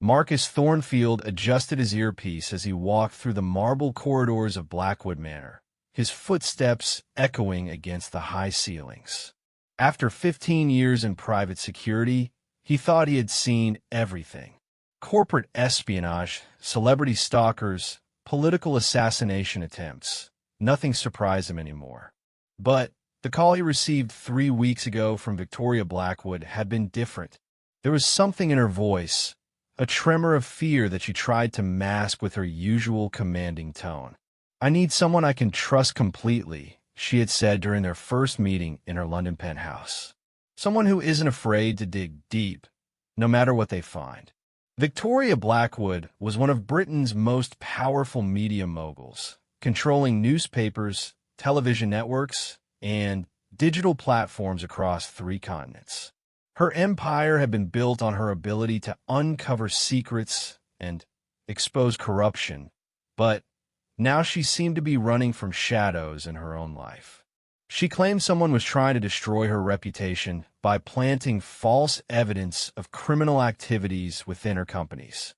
Marcus Thornfield adjusted his earpiece as he walked through the marble corridors of Blackwood Manor, his footsteps echoing against the high ceilings. After 15 years in private security, he thought he had seen everything. Corporate espionage, celebrity stalkers, political assassination attempts. Nothing surprised him anymore. But the call he received 3 weeks ago from Victoria Blackwood had been different. There was something in her voice, a tremor of fear that she tried to mask with her usual commanding tone. "I need someone I can trust completely," she had said during their first meeting in her London penthouse. "Someone who isn't afraid to dig deep, no matter what they find." Victoria Blackwood was one of Britain's most powerful media moguls, controlling newspapers, television networks, and digital platforms across 3 continents. Her empire had been built on her ability to uncover secrets and expose corruption, but now she seemed to be running from shadows in her own life. She claimed someone was trying to destroy her reputation by planting false evidence of criminal activities within her companies.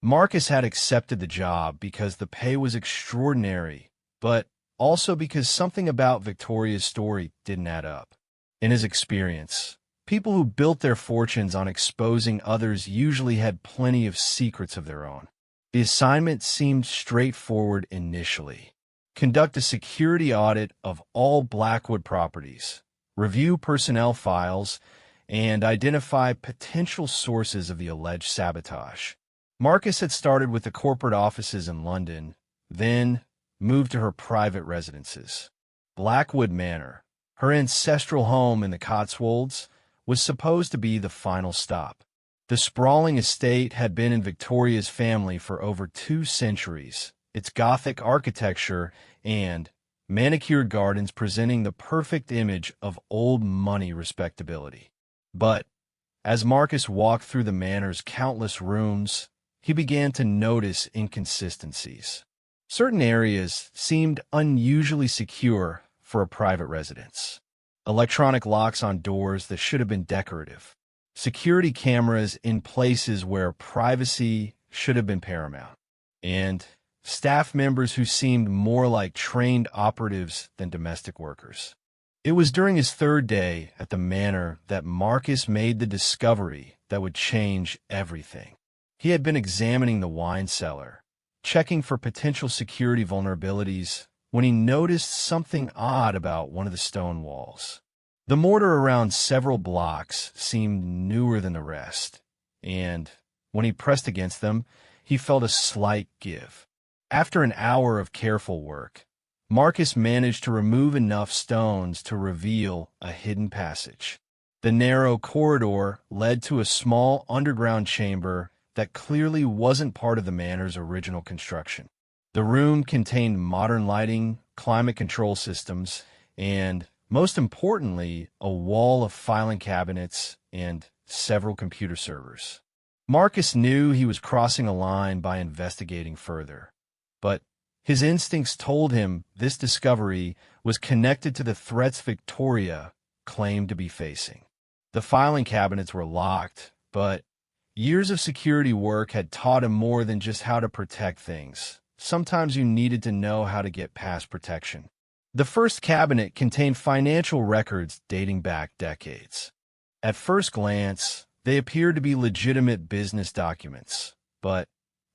Marcus had accepted the job because the pay was extraordinary, but also because something about Victoria's story didn't add up. In his experience, people who built their fortunes on exposing others usually had plenty of secrets of their own. The assignment seemed straightforward initially. Conduct a security audit of all Blackwood properties, review personnel files, and identify potential sources of the alleged sabotage. Marcus had started with the corporate offices in London, then moved to her private residences. Blackwood Manor, her ancestral home in the Cotswolds, was supposed to be the final stop. The sprawling estate had been in Victoria's family for over 2 centuries, its Gothic architecture and manicured gardens presenting the perfect image of old money respectability. But as Marcus walked through the manor's countless rooms, he began to notice inconsistencies. Certain areas seemed unusually secure for a private residence. Electronic locks on doors that should have been decorative. Security cameras in places where privacy should have been paramount. And staff members who seemed more like trained operatives than domestic workers. It was during his 3rd day at the manor that Marcus made the discovery that would change everything. He had been examining the wine cellar, checking for potential security vulnerabilities, when he noticed something odd about one of the stone walls. The mortar around several blocks seemed newer than the rest, and when he pressed against them, he felt a slight give. After an hour of careful work, Marcus managed to remove enough stones to reveal a hidden passage. The narrow corridor led to a small underground chamber that clearly wasn't part of the manor's original construction. The room contained modern lighting, climate control systems, and, most importantly, a wall of filing cabinets and several computer servers. Marcus knew he was crossing a line by investigating further, but his instincts told him this discovery was connected to the threats Victoria claimed to be facing. The filing cabinets were locked, but years of security work had taught him more than just how to protect things. Sometimes you needed to know how to get past protection. The first cabinet contained financial records dating back decades. At first glance, they appeared to be legitimate business documents, but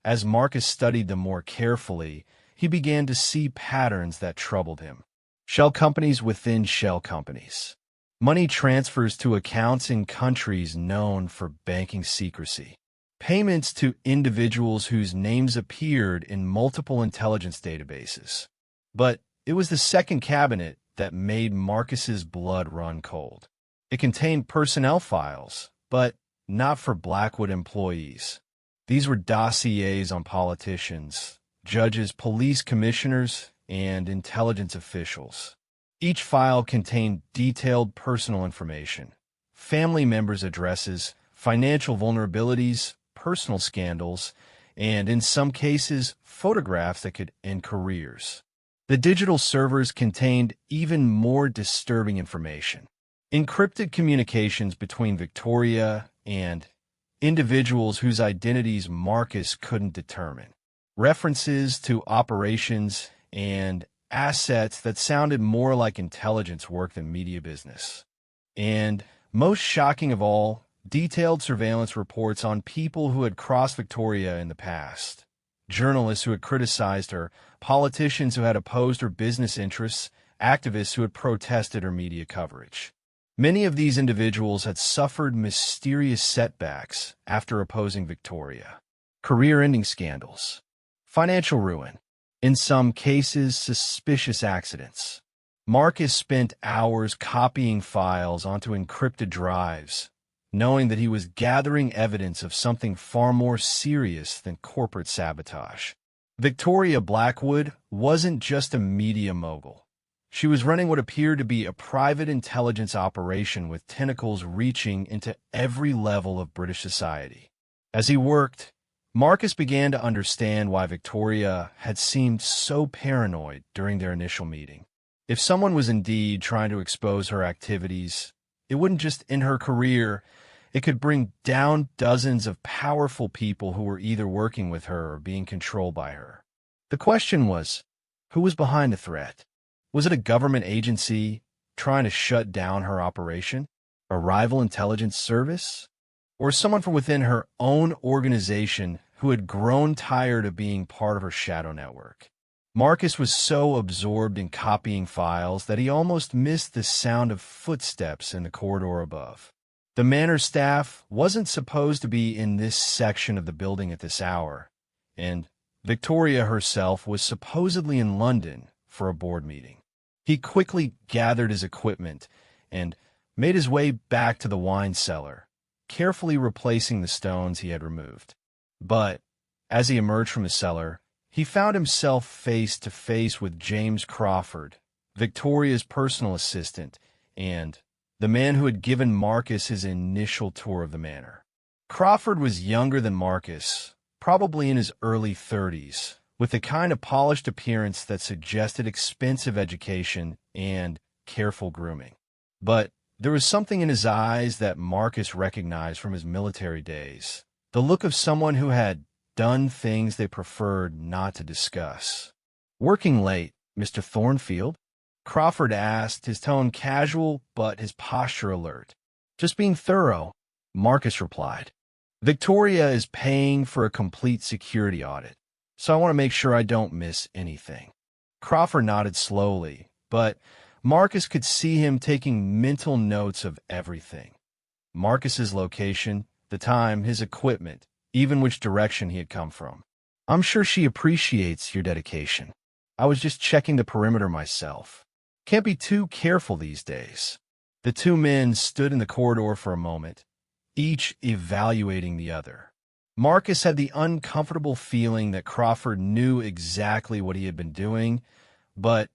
as Marcus studied them more carefully, he began to see patterns that troubled him. Shell companies within shell companies. Money transfers to accounts in countries known for banking secrecy. Payments to individuals whose names appeared in multiple intelligence databases. But it was the second cabinet that made Marcus's blood run cold. It contained personnel files, but not for Blackwood employees. These were dossiers on politicians, judges, police commissioners, and intelligence officials. Each file contained detailed personal information, family members' addresses, financial vulnerabilities, personal scandals, and in some cases, photographs that could end careers. The digital servers contained even more disturbing information. Encrypted communications between Victoria and individuals whose identities Marcus couldn't determine, references to operations and assets that sounded more like intelligence work than media business. And most shocking of all, detailed surveillance reports on people who had crossed Victoria in the past, journalists who had criticized her, politicians who had opposed her business interests, activists who had protested her media coverage. Many of these individuals had suffered mysterious setbacks after opposing Victoria. Career-ending scandals, financial ruin, in some cases, suspicious accidents. Marcus spent hours copying files onto encrypted drives, knowing that he was gathering evidence of something far more serious than corporate sabotage. Victoria Blackwood wasn't just a media mogul. She was running what appeared to be a private intelligence operation with tentacles reaching into every level of British society. As he worked, Marcus began to understand why Victoria had seemed so paranoid during their initial meeting. If someone was indeed trying to expose her activities, it wouldn't just end her career, it could bring down dozens of powerful people who were either working with her or being controlled by her. The question was, who was behind the threat? Was it a government agency trying to shut down her operation? A rival intelligence service? Or someone from within her own organization who had grown tired of being part of her shadow network? Marcus was so absorbed in copying files that he almost missed the sound of footsteps in the corridor above. The manor staff wasn't supposed to be in this section of the building at this hour, and Victoria herself was supposedly in London for a board meeting. He quickly gathered his equipment and made his way back to the wine cellar, carefully replacing the stones he had removed. But as he emerged from the cellar, he found himself face to face with James Crawford, Victoria's personal assistant, and the man who had given Marcus his initial tour of the manor. Crawford was younger than Marcus, probably in his early 30s, with the kind of polished appearance that suggested expensive education and careful grooming. But there was something in his eyes that Marcus recognized from his military days, the look of someone who had done things they preferred not to discuss. "Working late, Mr. Thornfield?" Crawford asked, his tone casual but his posture alert. "Just being thorough," Marcus replied. "Victoria is paying for a complete security audit, so I want to make sure I don't miss anything." Crawford nodded slowly, but Marcus could see him taking mental notes of everything. Marcus's location, the time, his equipment, even which direction he had come from. "I'm sure she appreciates your dedication. I was just checking the perimeter myself. Can't be too careful these days." The two men stood in the corridor for a moment, each evaluating the other. Marcus had the uncomfortable feeling that Crawford knew exactly what he had been doing, but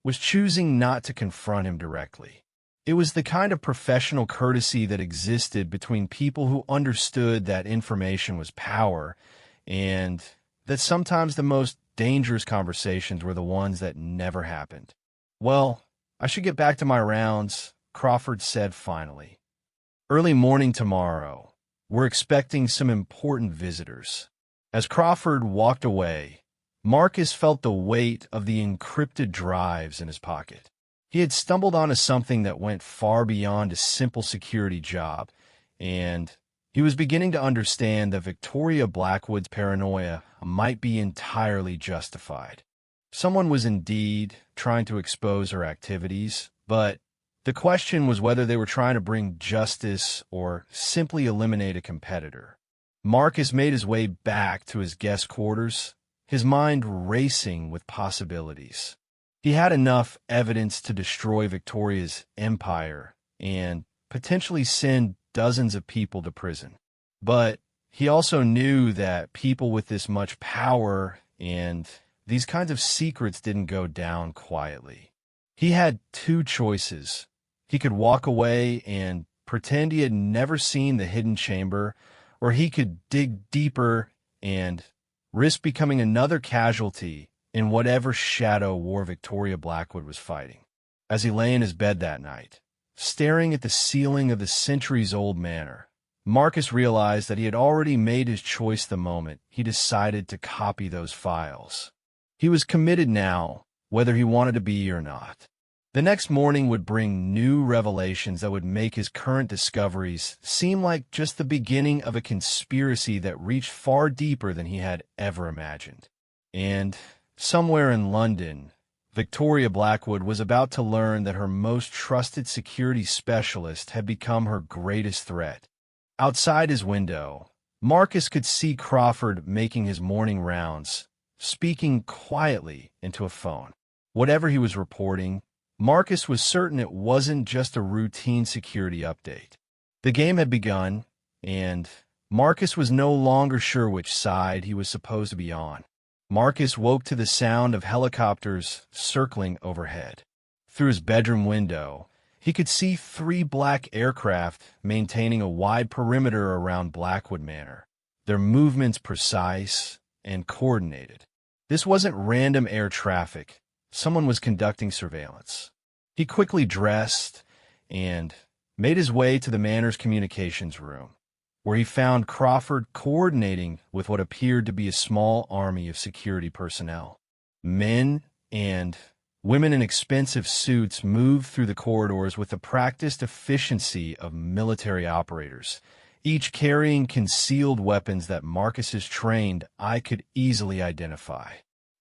was choosing not to confront him directly. It was the kind of professional courtesy that existed between people who understood that information was power, and that sometimes the most dangerous conversations were the ones that never happened. "Well, I should get back to my rounds," Crawford said finally. "Early morning tomorrow. We're expecting some important visitors." As Crawford walked away, Marcus felt the weight of the encrypted drives in his pocket. He had stumbled onto something that went far beyond a simple security job, and he was beginning to understand that Victoria Blackwood's paranoia might be entirely justified. Someone was indeed trying to expose her activities, but the question was whether they were trying to bring justice or simply eliminate a competitor. Marcus made his way back to his guest quarters, his mind racing with possibilities. He had enough evidence to destroy Victoria's empire and potentially send dozens of people to prison. But he also knew that people with this much power and these kinds of secrets didn't go down quietly. He had two choices. He could walk away and pretend he had never seen the hidden chamber, or he could dig deeper and risk becoming another casualty in whatever shadow war Victoria Blackwood was fighting. As he lay in his bed that night, staring at the ceiling of the centuries-old manor, Marcus realized that he had already made his choice the moment he decided to copy those files. He was committed now, whether he wanted to be or not. The next morning would bring new revelations that would make his current discoveries seem like just the beginning of a conspiracy that reached far deeper than he had ever imagined. And somewhere in London, Victoria Blackwood was about to learn that her most trusted security specialist had become her greatest threat. Outside his window, Marcus could see Crawford making his morning rounds, speaking quietly into a phone. Whatever he was reporting, Marcus was certain it wasn't just a routine security update. The game had begun, and Marcus was no longer sure which side he was supposed to be on. Marcus woke to the sound of helicopters circling overhead. Through his bedroom window, he could see 3 black aircraft maintaining a wide perimeter around Blackwood Manor, their movements precise and coordinated. This wasn't random air traffic. Someone was conducting surveillance. He quickly dressed and made his way to the manor's communications room, where he found Crawford coordinating with what appeared to be a small army of security personnel. Men and women in expensive suits moved through the corridors with the practiced efficiency of military operators, each carrying concealed weapons that Marcus's trained eye could easily identify.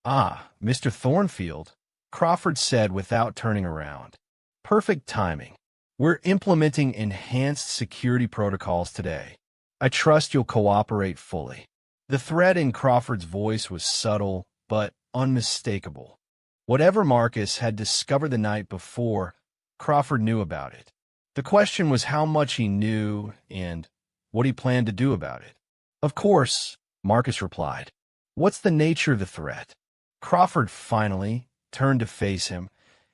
"Ah, Mr. Thornfield," Crawford said without turning around. "Perfect timing. We're implementing enhanced security protocols today. I trust you'll cooperate fully." The threat in Crawford's voice was subtle but unmistakable. Whatever Marcus had discovered the night before, Crawford knew about it. The question was how much he knew and what he planned to do about it. "Of course," Marcus replied. "What's the nature of the threat?" Crawford finally turned to face him,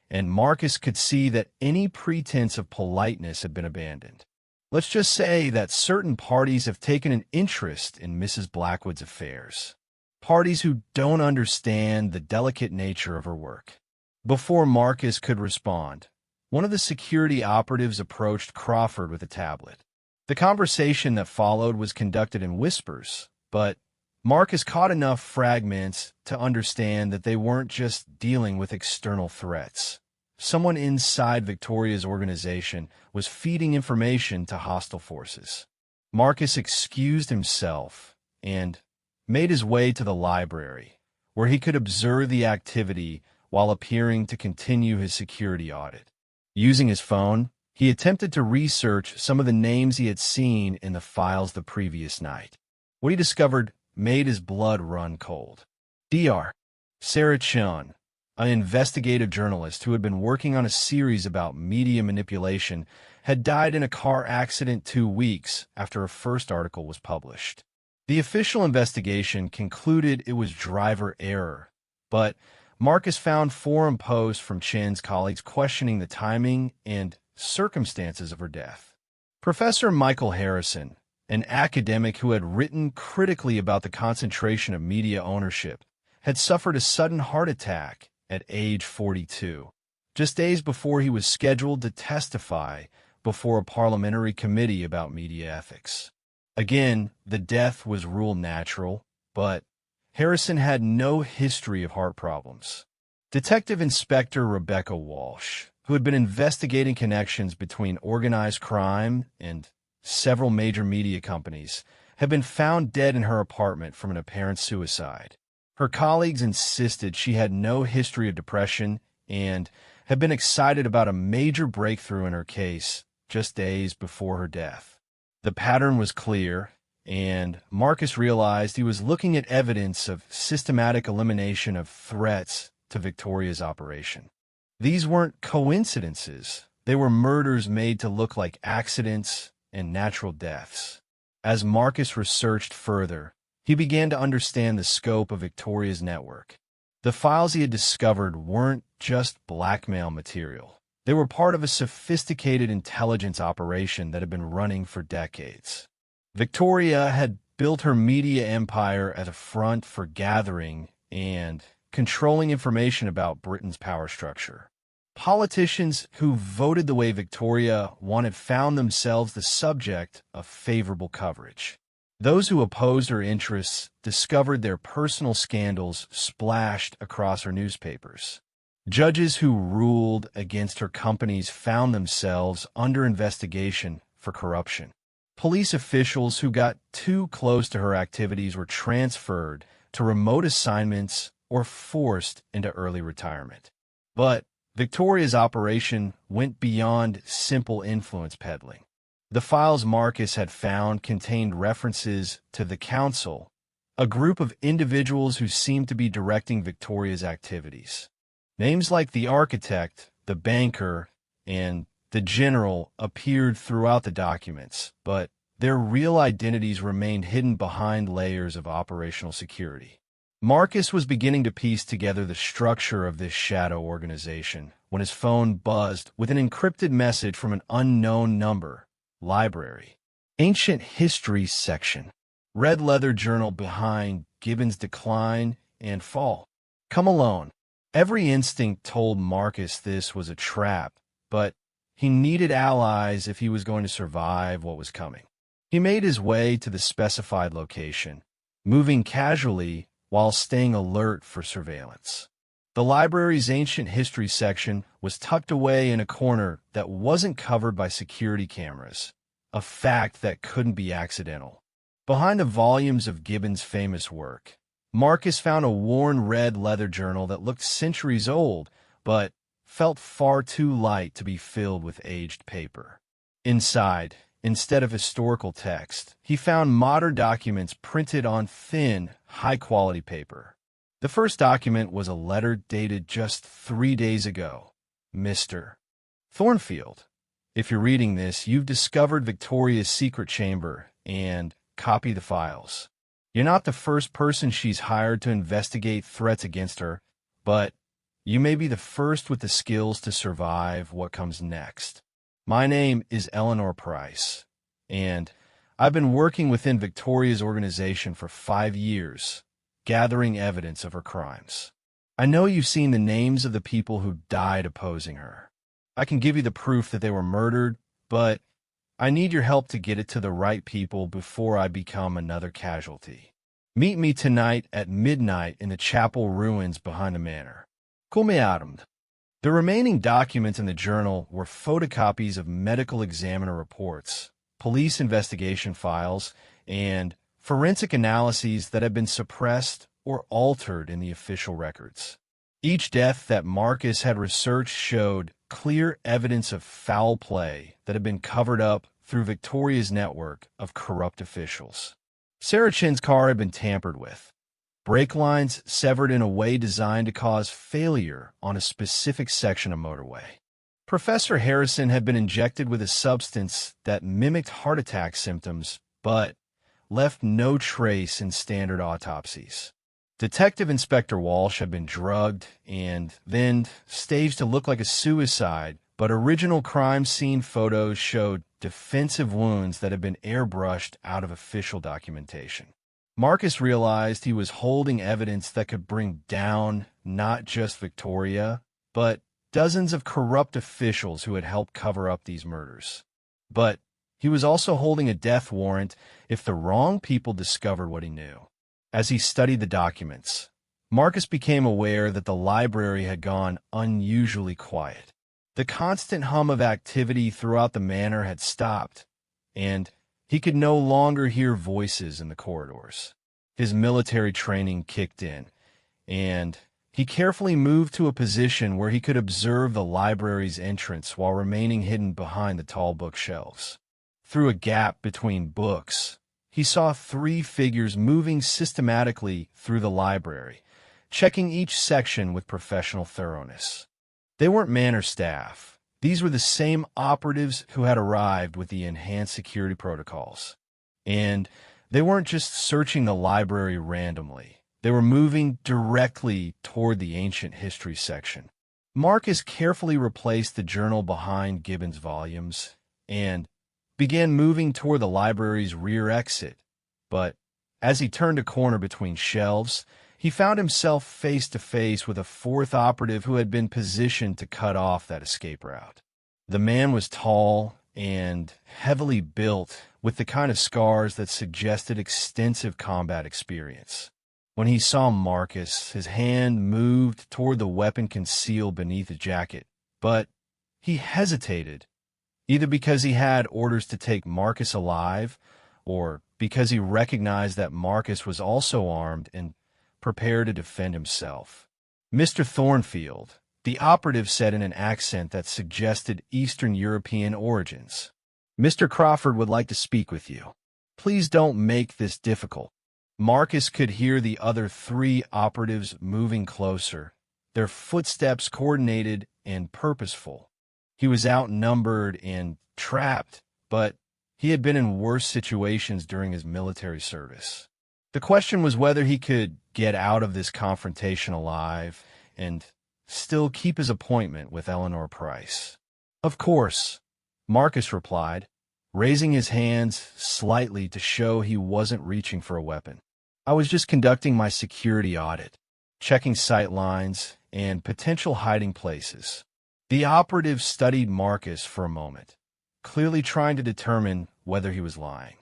and Marcus could see that any pretense of politeness had been abandoned. "Let's just say that certain parties have taken an interest in Mrs. Blackwood's affairs. Parties who don't understand the delicate nature of her work." Before Marcus could respond, one of the security operatives approached Crawford with a tablet. The conversation that followed was conducted in whispers, but Marcus caught enough fragments to understand that they weren't just dealing with external threats. Someone inside Victoria's organization was feeding information to hostile forces. Marcus excused himself and made his way to the library, where he could observe the activity while appearing to continue his security audit. Using his phone, he attempted to research some of the names he had seen in the files the previous night. What he discovered made his blood run cold. Dr. Sarah Chun, an investigative journalist who had been working on a series about media manipulation, had died in a car accident 2 weeks after her first article was published. The official investigation concluded it was driver error, but Marcus found forum posts from Chen's colleagues questioning the timing and circumstances of her death. Professor Michael Harrison, an academic who had written critically about the concentration of media ownership, had suffered a sudden heart attack at age 42, just days before he was scheduled to testify before a parliamentary committee about media ethics. Again, the death was ruled natural, but Harrison had no history of heart problems. Detective Inspector Rebecca Walsh, who had been investigating connections between organized crime and several major media companies, had been found dead in her apartment from an apparent suicide. Her colleagues insisted she had no history of depression and had been excited about a major breakthrough in her case just days before her death. The pattern was clear, and Marcus realized he was looking at evidence of systematic elimination of threats to Victoria's operation. These weren't coincidences. They were murders made to look like accidents and natural deaths. As Marcus researched further, he began to understand the scope of Victoria's network. The files he had discovered weren't just blackmail material. They were part of a sophisticated intelligence operation that had been running for decades. Victoria had built her media empire as a front for gathering and controlling information about Britain's power structure. Politicians who voted the way Victoria wanted found themselves the subject of favorable coverage. Those who opposed her interests discovered their personal scandals splashed across her newspapers. Judges who ruled against her companies found themselves under investigation for corruption. Police officials who got too close to her activities were transferred to remote assignments or forced into early retirement. But Victoria's operation went beyond simple influence peddling. The files Marcus had found contained references to the Council, a group of individuals who seemed to be directing Victoria's activities. Names like the architect, the banker, and the general appeared throughout the documents, but their real identities remained hidden behind layers of operational security. Marcus was beginning to piece together the structure of this shadow organization when his phone buzzed with an encrypted message from an unknown number. Library. Ancient History section. Red leather journal behind Gibbon's decline and fall. Come alone. Every instinct told Marcus this was a trap, but he needed allies if he was going to survive what was coming. He made his way to the specified location, moving casually while staying alert for surveillance. The library's ancient history section was tucked away in a corner that wasn't covered by security cameras, a fact that couldn't be accidental. Behind the volumes of Gibbon's famous work, Marcus found a worn red leather journal that looked centuries old, but felt far too light to be filled with aged paper. Inside, instead of historical text, he found modern documents printed on thin, high-quality paper. The first document was a letter dated just 3 days ago. Mr. Thornfield, if you're reading this, you've discovered Victoria's secret chamber, and copy the files. You're not the first person she's hired to investigate threats against her, but you may be the first with the skills to survive what comes next. My name is Eleanor Price, and I've been working within Victoria's organization for 5 years, gathering evidence of her crimes. I know you've seen the names of the people who died opposing her. I can give you the proof that they were murdered, but I need your help to get it to the right people before I become another casualty. Meet me tonight at midnight in the chapel ruins behind the manor. Camilla Ousted. The remaining documents in the journal were photocopies of medical examiner reports, police investigation files, and forensic analyses that had been suppressed or altered in the official records. Each death that Marcus had researched showed clear evidence of foul play that had been covered up through Victoria's network of corrupt officials. Sarah Chin's car had been tampered with, brake lines severed in a way designed to cause failure on a specific section of motorway. Professor Harrison had been injected with a substance that mimicked heart attack symptoms, but left no trace in standard autopsies. Detective Inspector Walsh had been drugged and then staged to look like a suicide, but original crime scene photos showed defensive wounds that had been airbrushed out of official documentation. Marcus realized he was holding evidence that could bring down not just Victoria, but dozens of corrupt officials who had helped cover up these murders. But he was also holding a death warrant if the wrong people discovered what he knew. As he studied the documents, Marcus became aware that the library had gone unusually quiet. The constant hum of activity throughout the manor had stopped, and he could no longer hear voices in the corridors. His military training kicked in, and he carefully moved to a position where he could observe the library's entrance while remaining hidden behind the tall bookshelves. Through a gap between books, he saw 3 figures moving systematically through the library, checking each section with professional thoroughness. They weren't manor staff. These were the same operatives who had arrived with the enhanced security protocols. And they weren't just searching the library randomly. They were moving directly toward the ancient history section. Marcus carefully replaced the journal behind Gibbon's volumes and began moving toward the library's rear exit. But as he turned a corner between shelves, He found himself face to face with a fourth operative who had been positioned to cut off that escape route. The man was tall and heavily built, with the kind of scars that suggested extensive combat experience. When he saw Marcus, his hand moved toward the weapon concealed beneath his jacket, but he hesitated, either because he had orders to take Marcus alive, or because he recognized that Marcus was also armed and prepared to defend himself. "Mr. Thornfield," the operative said in an accent that suggested Eastern European origins, "Mr. Crawford would like to speak with you. Please don't make this difficult." Marcus could hear the other three operatives moving closer, their footsteps coordinated and purposeful. He was outnumbered and trapped, but he had been in worse situations during his military service. The question was whether he could get out of this confrontation alive and still keep his appointment with Eleanor Price. "Of course," Marcus replied, raising his hands slightly to show he wasn't reaching for a weapon. "I was just conducting my security audit, checking sight lines and potential hiding places." The operative studied Marcus for a moment, clearly trying to determine whether he was lying.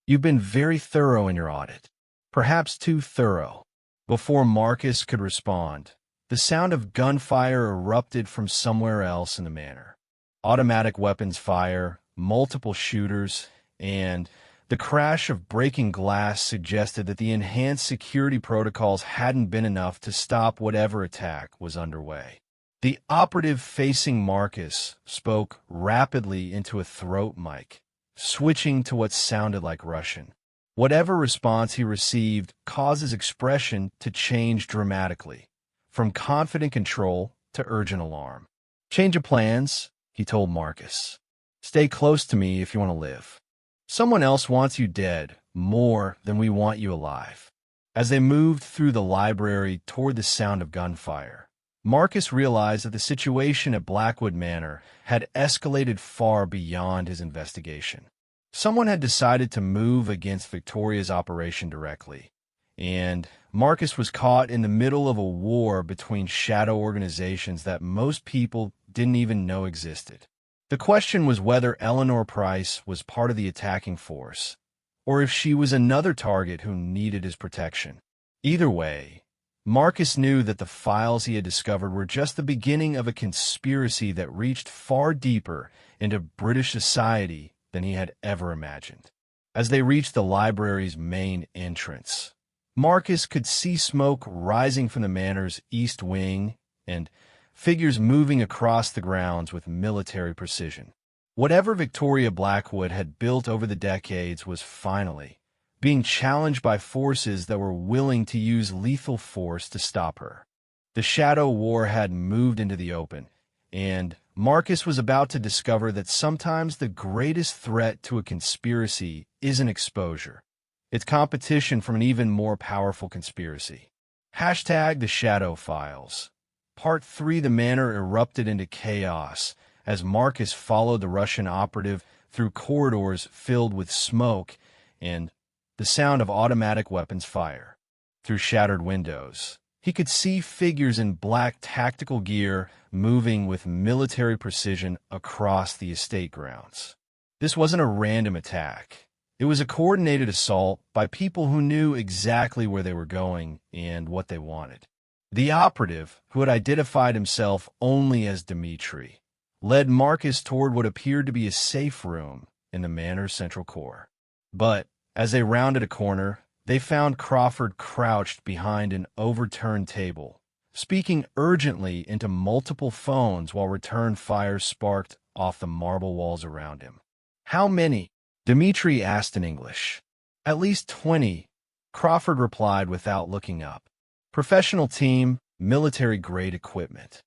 "You've been very thorough in your audit, perhaps too thorough." Before Marcus could respond, the sound of gunfire erupted from somewhere else in the manor. Automatic weapons fire, multiple shooters, and the crash of breaking glass suggested that the enhanced security protocols hadn't been enough to stop whatever attack was underway. The operative facing Marcus spoke rapidly into a throat mic, switching to what sounded like Russian. Whatever response he received caused his expression to change dramatically, from confident control to urgent alarm. "Change of plans," he told Marcus. "Stay close to me if you want to live. Someone else wants you dead more than we want you alive." As they moved through the library toward the sound of gunfire, Marcus realized that the situation at Blackwood Manor had escalated far beyond his investigation. Someone had decided to move against Victoria's operation directly, and Marcus was caught in the middle of a war between shadow organizations that most people didn't even know existed. The question was whether Eleanor Price was part of the attacking force, or if she was another target who needed his protection. Either way, Marcus knew that the files he had discovered were just the beginning of a conspiracy that reached far deeper into British society than he had ever imagined. As they reached the library's main entrance, Marcus could see smoke rising from the manor's east wing and figures moving across the grounds with military precision. Whatever Victoria Blackwood had built over the decades was finally being challenged by forces that were willing to use lethal force to stop her. The Shadow War had moved into the open, and Marcus was about to discover that sometimes the greatest threat to a conspiracy isn't exposure. It's competition from an even more powerful conspiracy. #The Shadow Files. Part 3. The manor erupted into chaos as Marcus followed the Russian operative through corridors filled with smoke and the sound of automatic weapons fire. Through shattered windows, he could see figures in black tactical gear moving with military precision across the estate grounds. This wasn't a random attack. It was a coordinated assault by people who knew exactly where they were going and what they wanted. The operative, who had identified himself only as Dmitri, led Marcus toward what appeared to be a safe room in the manor's central core. But as they rounded a corner, they found Crawford crouched behind an overturned table, speaking urgently into multiple phones while return fire sparked off the marble walls around him. "How many?" Dmitri asked in English. "At least 20, Crawford replied without looking up. "Professional team, military-grade equipment.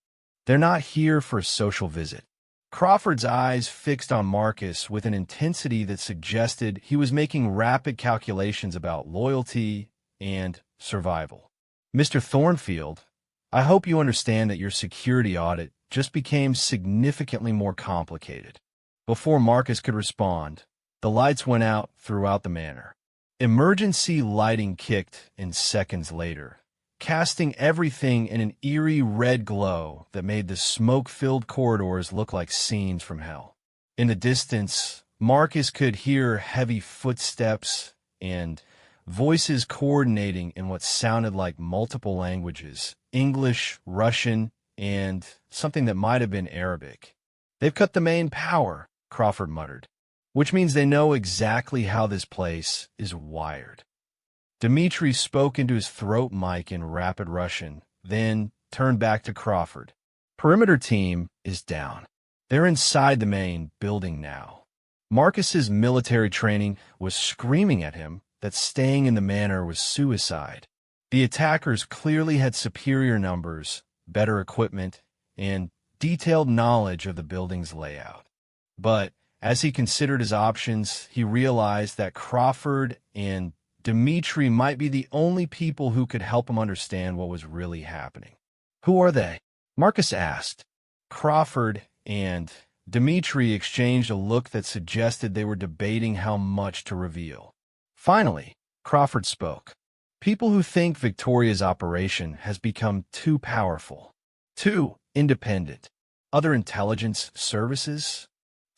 They're not here for a social visit." Crawford's eyes fixed on Marcus with an intensity that suggested he was making rapid calculations about loyalty and survival. "Mr. Thornfield, I hope you understand that your security audit just became significantly more complicated." Before Marcus could respond, the lights went out throughout the manor. Emergency lighting kicked in seconds later, casting everything in an eerie red glow that made the smoke-filled corridors look like scenes from hell. In the distance, Marcus could hear heavy footsteps and voices coordinating in what sounded like multiple languages: English, Russian, and something that might have been Arabic. "They've cut the main power," Crawford muttered, "which means they know exactly how this place is wired." Dmitri spoke into his throat mic in rapid Russian, then turned back to Crawford. "Perimeter team is down. They're inside the main building now." Marcus's military training was screaming at him that staying in the manor was suicide. The attackers clearly had superior numbers, better equipment, and detailed knowledge of the building's layout. But as he considered his options, he realized that Crawford and Dmitri might be the only people who could help him understand what was really happening. "Who are they?" Marcus asked. Crawford and Dmitri exchanged a look that suggested they were debating how much to reveal. Finally, Crawford spoke. "People who think Victoria's operation has become too powerful, too independent. Other intelligence services?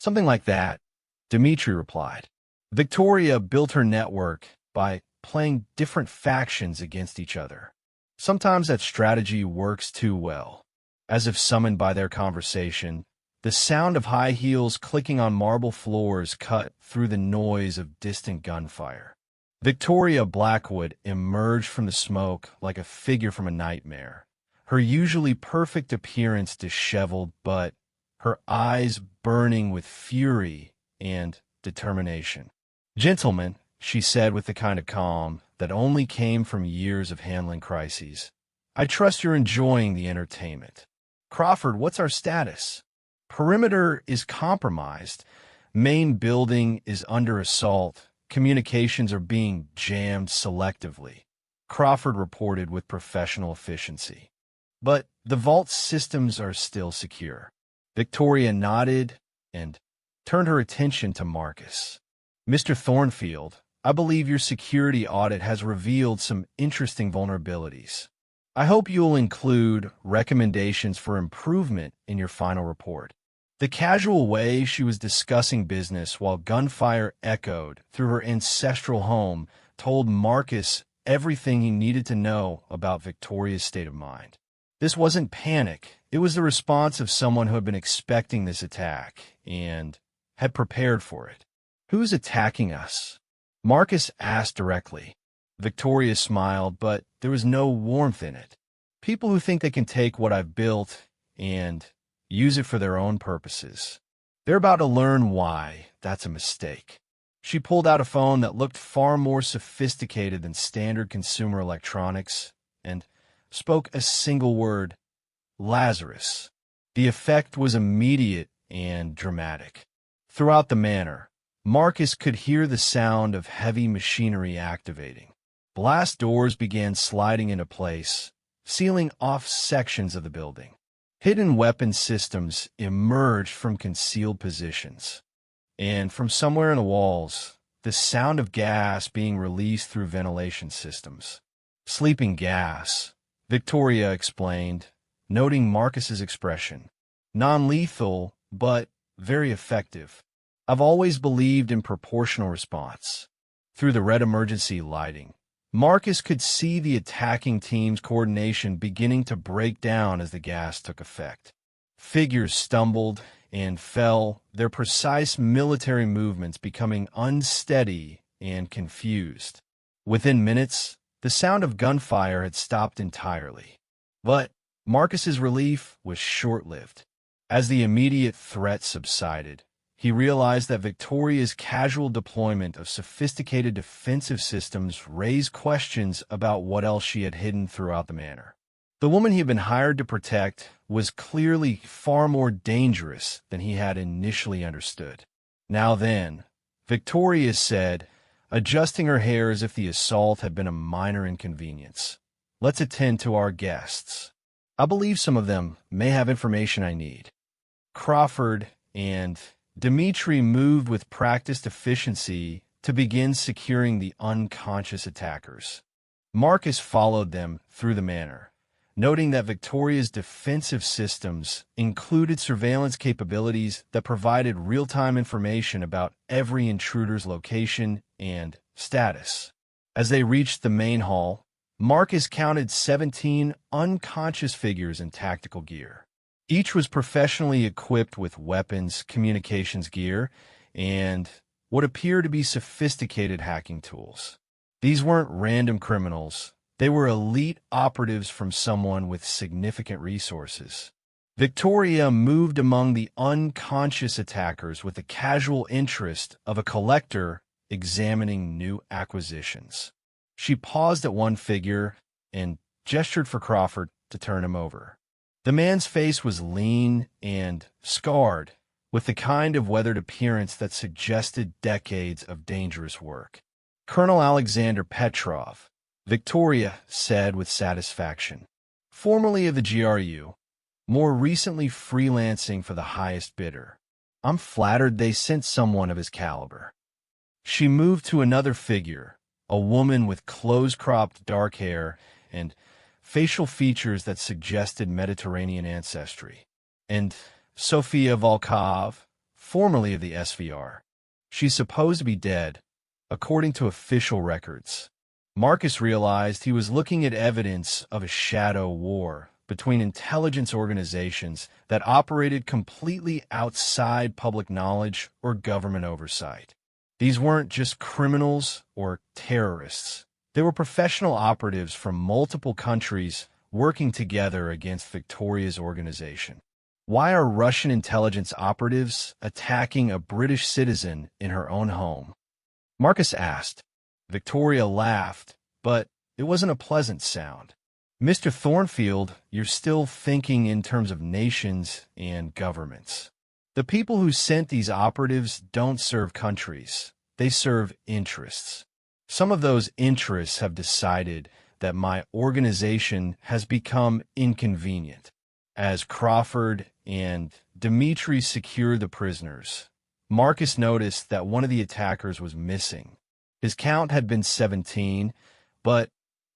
Something like that," Dmitri replied. "Victoria built her network by playing different factions against each other. Sometimes that strategy works too well." As if summoned by their conversation, the sound of high heels clicking on marble floors cut through the noise of distant gunfire. Victoria Blackwood emerged from the smoke like a figure from a nightmare, her usually perfect appearance disheveled, but her eyes burning with fury and determination. "Gentlemen," she said with the kind of calm that only came from years of handling crises, "I trust you're enjoying the entertainment. Crawford, what's our status?" "Perimeter is compromised. Main building is under assault. Communications are being jammed selectively," Crawford reported with professional efficiency. "But the vault systems are still secure." Victoria nodded and turned her attention to Marcus. "Mr. Thornfield, I believe your security audit has revealed some interesting vulnerabilities. I hope you'll include recommendations for improvement in your final report." The casual way she was discussing business while gunfire echoed through her ancestral home told Marcus everything he needed to know about Victoria's state of mind. This wasn't panic. It was the response of someone who had been expecting this attack and had prepared for it. "Who's attacking us?" Marcus asked directly. Victoria smiled, but there was no warmth in it. "People who think they can take what I've built and use it for their own purposes. They're about to learn why that's a mistake." She pulled out a phone that looked far more sophisticated than standard consumer electronics and spoke a single word: "Lazarus." The effect was immediate and dramatic. Throughout the manor, Marcus could hear the sound of heavy machinery activating. Blast doors began sliding into place, sealing off sections of the building. Hidden weapon systems emerged from concealed positions. And from somewhere in the walls, the sound of gas being released through ventilation systems. "Sleeping gas," Victoria explained, noting Marcus's expression. "Non-lethal, but very effective. I've always believed in proportional response." Through the red emergency lighting, Marcus could see the attacking team's coordination beginning to break down as the gas took effect. Figures stumbled and fell, their precise military movements becoming unsteady and confused. Within minutes, the sound of gunfire had stopped entirely. But Marcus's relief was short-lived. As the immediate threat subsided, he realized that Victoria's casual deployment of sophisticated defensive systems raised questions about what else she had hidden throughout the manor. The woman he had been hired to protect was clearly far more dangerous than he had initially understood. "Now then," Victoria said, adjusting her hair as if the assault had been a minor inconvenience, "let's attend to our guests. I believe some of them may have information I need." Crawford and Dmitri moved with practiced efficiency to begin securing the unconscious attackers. Marcus followed them through the manor, noting that Victoria's defensive systems included surveillance capabilities that provided real-time information about every intruder's location and status. As they reached the main hall, Marcus counted 17 unconscious figures in tactical gear. Each was professionally equipped with weapons, communications gear, and what appeared to be sophisticated hacking tools. These weren't random criminals. They were elite operatives from someone with significant resources. Victoria moved among the unconscious attackers with the casual interest of a collector examining new acquisitions. She paused at one figure and gestured for Crawford to turn him over. The man's face was lean and scarred, with the kind of weathered appearance that suggested decades of dangerous work. Colonel Alexander Petrov, Victoria said with satisfaction. Formerly of the GRU, more recently freelancing for the highest bidder. I'm flattered they sent someone of his caliber. She moved to another figure, a woman with close-cropped dark hair and facial features that suggested Mediterranean ancestry. And Sofia Volkov, formerly of the SVR. She's supposed to be dead, according to official records. Marcus realized he was looking at evidence of a shadow war between intelligence organizations that operated completely outside public knowledge or government oversight. These weren't just criminals or terrorists. They were professional operatives from multiple countries working together against Victoria's organization. Why are Russian intelligence operatives attacking a British citizen in her own home? Marcus asked. Victoria laughed, but it wasn't a pleasant sound. Mr. Thornfield, you're still thinking in terms of nations and governments. The people who sent these operatives don't serve countries. They serve interests. Some of those interests have decided that my organization has become inconvenient. As Crawford and Dmitri secured the prisoners, Marcus noticed that one of the attackers was missing. His count had been 17, but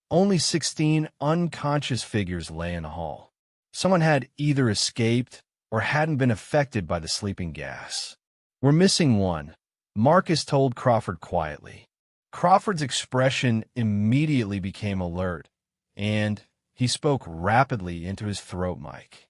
only 16 unconscious figures lay in the hall. Someone had either escaped or hadn't been affected by the sleeping gas. We're missing one, Marcus told Crawford quietly. Crawford's expression immediately became alert, and he spoke rapidly into his throat mic.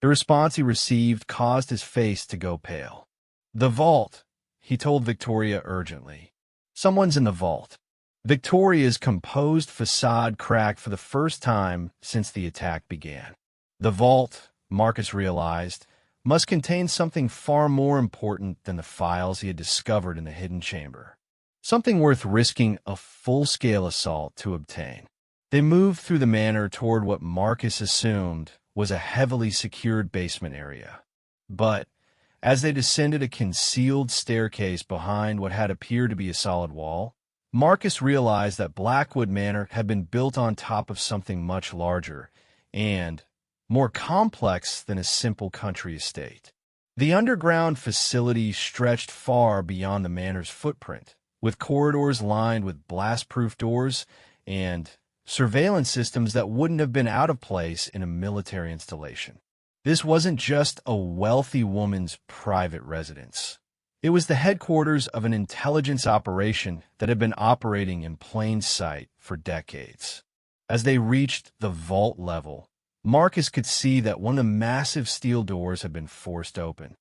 The response he received caused his face to go pale. The vault, he told Victoria urgently. Someone's in the vault. Victoria's composed facade cracked for the first time since the attack began. The vault, Marcus realized, must contain something far more important than the files he had discovered in the hidden chamber. Something worth risking a full-scale assault to obtain. They moved through the manor toward what Marcus assumed was a heavily secured basement area. But as they descended a concealed staircase behind what had appeared to be a solid wall, Marcus realized that Blackwood Manor had been built on top of something much larger and more complex than a simple country estate. The underground facility stretched far beyond the manor's footprint, with corridors lined with blast-proof doors and surveillance systems that wouldn't have been out of place in a military installation. This wasn't just a wealthy woman's private residence. It was the headquarters of an intelligence operation that had been operating in plain sight for decades. As they reached the vault level, Marcus could see that one of the massive steel doors had been forced open.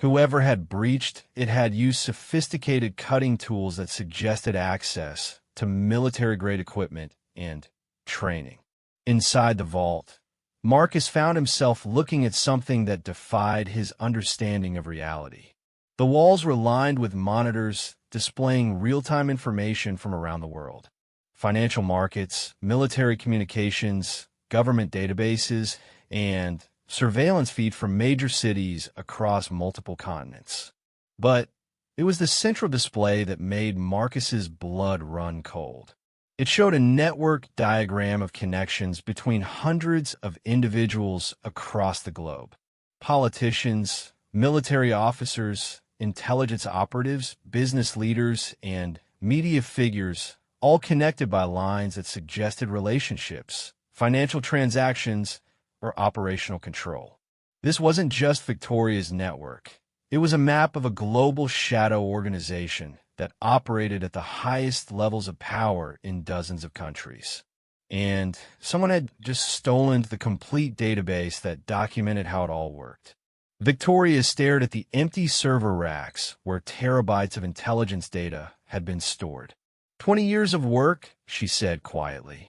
Whoever had breached it had used sophisticated cutting tools that suggested access to military-grade equipment and training. Inside the vault, Marcus found himself looking at something that defied his understanding of reality. The walls were lined with monitors displaying real-time information from around the world. Financial markets, military communications, government databases, and surveillance feed from major cities across multiple continents. But it was the central display that made Marcus's blood run cold. It showed a network diagram of connections between hundreds of individuals across the globe. Politicians, military officers, intelligence operatives, business leaders, and media figures, all connected by lines that suggested relationships, financial transactions, or operational control. This wasn't just Victoria's network. It was a map of a global shadow organization that operated at the highest levels of power in dozens of countries. And someone had just stolen the complete database that documented how it all worked. Victoria stared at the empty server racks where terabytes of intelligence data had been stored. 20 years of work, she said quietly.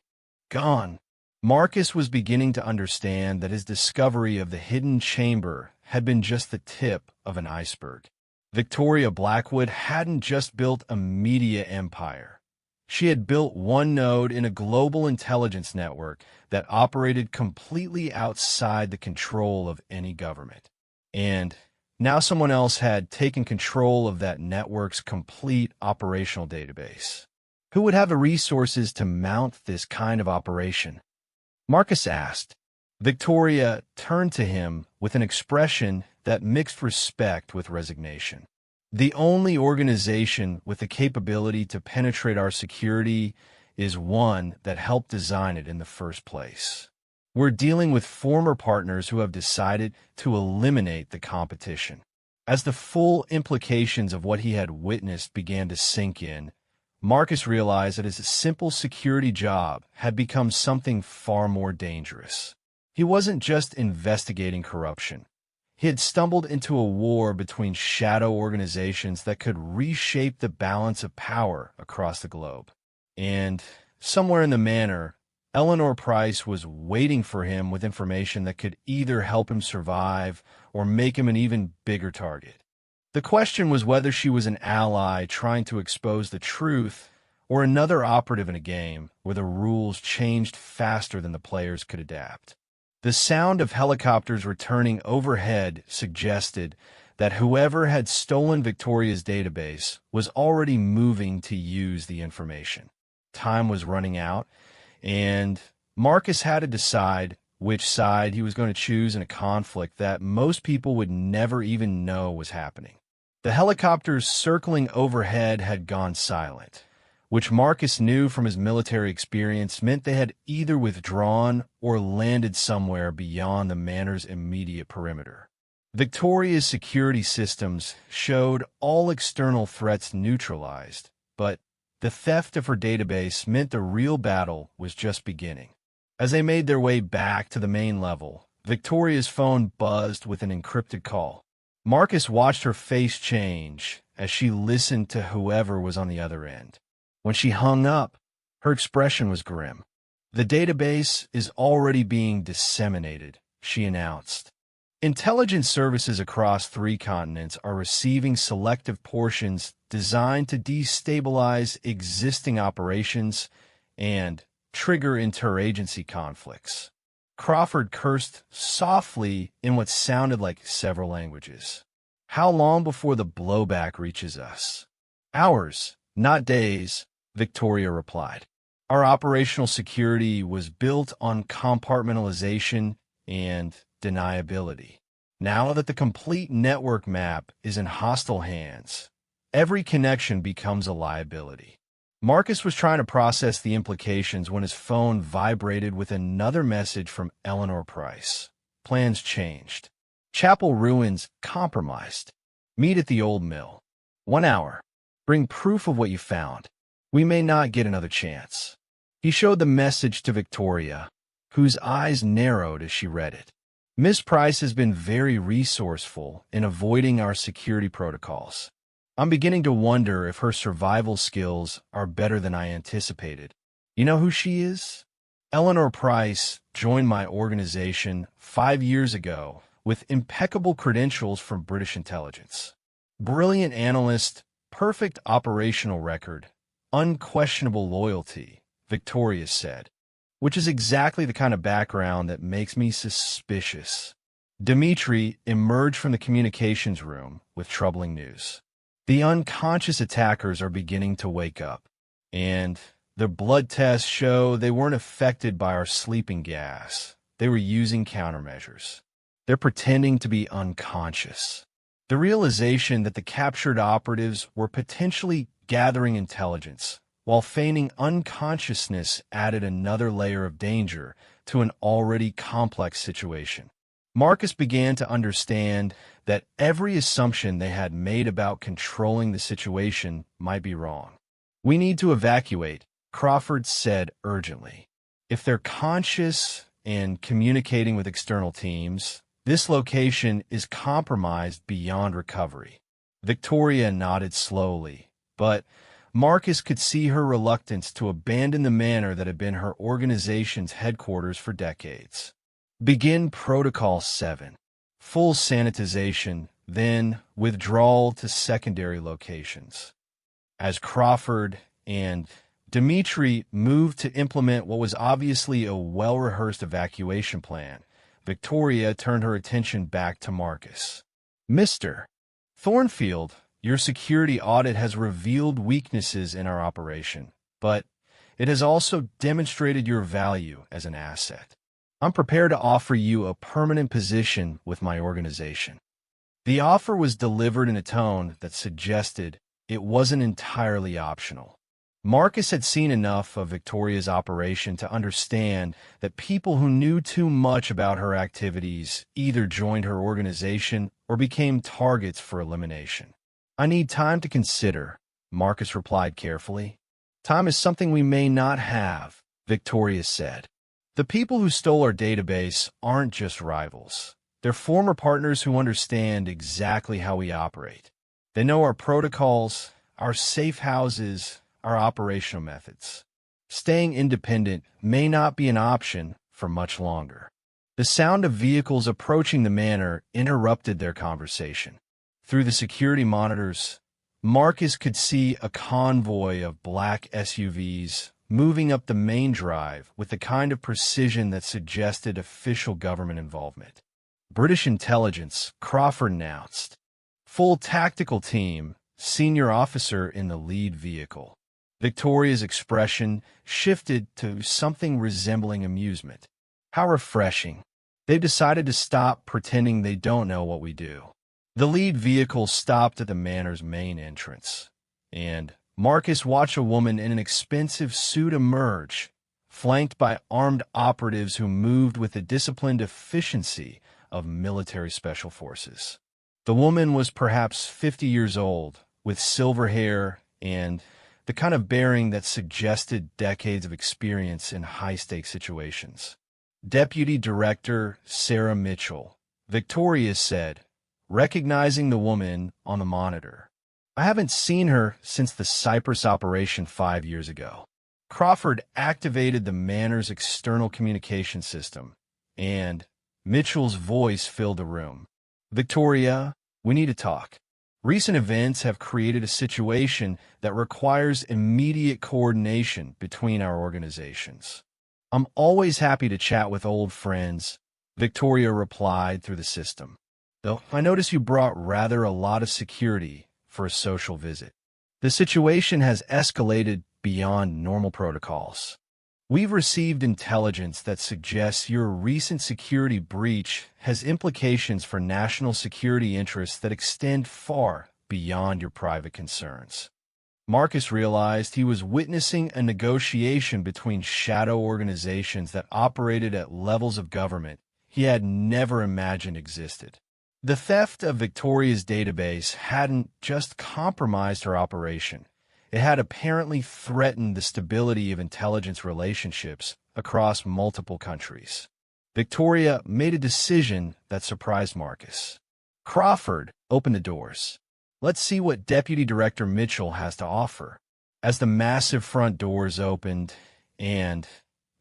Gone. Marcus was beginning to understand that his discovery of the hidden chamber had been just the tip of an iceberg. Victoria Blackwood hadn't just built a media empire. She had built one node in a global intelligence network that operated completely outside the control of any government. And now someone else had taken control of that network's complete operational database. Who would have the resources to mount this kind of operation? Marcus asked. Victoria turned to him with an expression that mixed respect with resignation. The only organization with the capability to penetrate our security is one that helped design it in the first place. We're dealing with former partners who have decided to eliminate the competition. As the full implications of what he had witnessed began to sink in, Marcus realized that his simple security job had become something far more dangerous. He wasn't just investigating corruption. He had stumbled into a war between shadow organizations that could reshape the balance of power across the globe. And somewhere in the manor, Eleanor Price was waiting for him with information that could either help him survive or make him an even bigger target. The question was whether she was an ally trying to expose the truth or another operative in a game where the rules changed faster than the players could adapt. The sound of helicopters returning overhead suggested that whoever had stolen Victoria's database was already moving to use the information. Time was running out, and Marcus had to decide which side he was going to choose in a conflict that most people would never even know was happening. The helicopters circling overhead had gone silent, which Marcus knew from his military experience meant they had either withdrawn or landed somewhere beyond the manor's immediate perimeter. Victoria's security systems showed all external threats neutralized, but the theft of her database meant the real battle was just beginning. As they made their way back to the main level, Victoria's phone buzzed with an encrypted call. Marcus watched her face change as she listened to whoever was on the other end. When she hung up, her expression was grim. The database is already being disseminated, she announced. Intelligence services across 3 continents are receiving selective portions designed to destabilize existing operations and trigger interagency conflicts. Crawford cursed softly in what sounded like several languages. How long before the blowback reaches us? Hours, not days, Victoria replied. Our operational security was built on compartmentalization and deniability. Now that the complete network map is in hostile hands, every connection becomes a liability. Marcus was trying to process the implications when his phone vibrated with another message from Eleanor Price. Plans changed. Chapel ruins compromised. Meet at the old mill. 1 hour. Bring proof of what you found. We may not get another chance. He showed the message to Victoria, whose eyes narrowed as she read it. Miss Price has been very resourceful in avoiding our security protocols. I'm beginning to wonder if her survival skills are better than I anticipated. You know who she is? Eleanor Price joined my organization 5 years ago with impeccable credentials from British intelligence. Brilliant analyst, perfect operational record, unquestionable loyalty, Victoria said, which is exactly the kind of background that makes me suspicious. Dmitri emerged from the communications room with troubling news. The unconscious attackers are beginning to wake up, and their blood tests show they weren't affected by our sleeping gas. They were using countermeasures. They're pretending to be unconscious. The realization that the captured operatives were potentially gathering intelligence while feigning unconsciousness added another layer of danger to an already complex situation. Marcus began to understand that every assumption they had made about controlling the situation might be wrong. "We need to evacuate," Crawford said urgently. "If they're conscious and communicating with external teams, this location is compromised beyond recovery." Victoria nodded slowly, but Marcus could see her reluctance to abandon the manor that had been her organization's headquarters for decades. Begin Protocol 7. Full sanitization, then withdrawal to secondary locations. As Crawford and Dimitri moved to implement what was obviously a well-rehearsed evacuation plan, Victoria turned her attention back to Marcus. "Mr. Thornfield, your security audit has revealed weaknesses in our operation, but it has also demonstrated your value as an asset. I'm prepared to offer you a permanent position with my organization." The offer was delivered in a tone that suggested it wasn't entirely optional. Marcus had seen enough of Victoria's operation to understand that people who knew too much about her activities either joined her organization or became targets for elimination. "I need time to consider," Marcus replied carefully. "Time is something we may not have," Victoria said. "The people who stole our database aren't just rivals. They're former partners who understand exactly how we operate. They know our protocols, our safe houses, our operational methods. Staying independent may not be an option for much longer." The sound of vehicles approaching the manor interrupted their conversation. Through the security monitors, Marcus could see a convoy of black SUVs moving up the main drive with the kind of precision that suggested official government involvement. "British intelligence," Crawford announced. "Full tactical team, senior officer in the lead vehicle." Victoria's expression shifted to something resembling amusement. "How refreshing. They've decided to stop pretending they don't know what we do." The lead vehicle stopped at the manor's main entrance, and Marcus watched a woman in an expensive suit emerge, flanked by armed operatives who moved with the disciplined efficiency of military special forces. The woman was perhaps 50 years old, with silver hair and the kind of bearing that suggested decades of experience in high-stakes situations. "Deputy Director Sarah Mitchell," Victoria said, recognizing the woman on the monitor. "I haven't seen her since the Cyprus operation 5 years ago." Crawford activated the manor's external communication system, and Mitchell's voice filled the room. "Victoria, we need to talk. Recent events have created a situation that requires immediate coordination between our organizations." "I'm always happy to chat with old friends," Victoria replied through the system. "Though I notice you brought rather a lot of security for a social visit. The situation has escalated beyond normal protocols. We've received intelligence that suggests your recent security breach has implications for national security interests that extend far beyond your private concerns." Marcus realized he was witnessing a negotiation between shadow organizations that operated at levels of government he had never imagined existed. The theft of Victoria's database hadn't just compromised her operation. It had apparently threatened the stability of intelligence relationships across multiple countries. Victoria made a decision that surprised Marcus. "Crawford, open the doors. Let's see what Deputy Director Mitchell has to offer." As the massive front doors opened and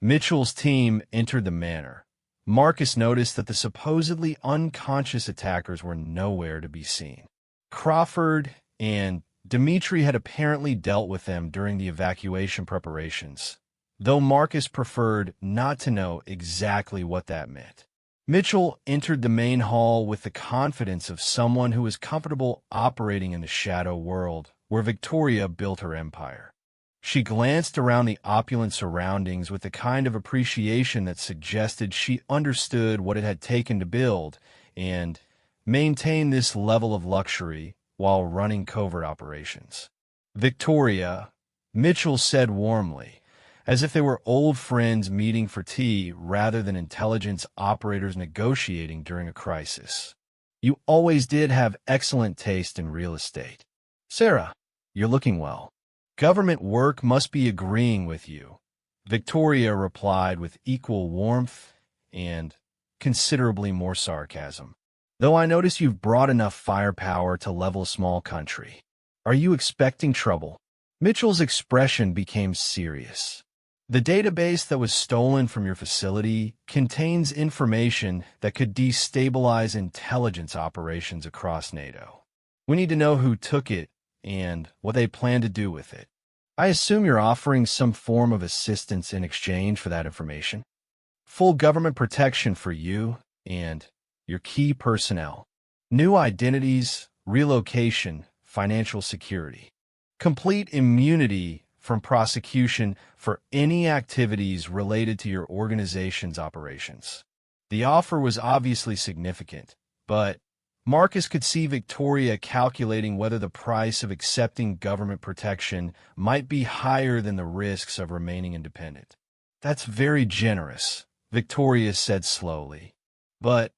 Mitchell's team entered the manor, Marcus noticed that the supposedly unconscious attackers were nowhere to be seen. Crawford and Dimitri had apparently dealt with them during the evacuation preparations, though Marcus preferred not to know exactly what that meant. Mitchell entered the main hall with the confidence of someone who was comfortable operating in the shadow world where Victoria built her empire. She glanced around the opulent surroundings with the kind of appreciation that suggested she understood what it had taken to build and maintain this level of luxury while running covert operations. "Victoria," Mitchell said warmly, as if they were old friends meeting for tea rather than intelligence operators negotiating during a crisis. You always did have excellent taste in real estate. Sarah, you're looking well. Government work must be agreeing with you. Victoria replied with equal warmth and considerably more sarcasm. Though I notice you've brought enough firepower to level a small country. Are you expecting trouble? Mitchell's expression became serious. The database that was stolen from your facility contains information that could destabilize intelligence operations across NATO. We need to know who took it and what they plan to do with it. I assume you're offering some form of assistance in exchange for that information. Full government protection for you and your key personnel. New identities, relocation, financial security. Complete immunity from prosecution for any activities related to your organization's operations. The offer was obviously significant, but Marcus could see Victoria calculating whether the price of accepting government protection might be higher than the risks of remaining independent. That's very generous, Victoria said slowly. But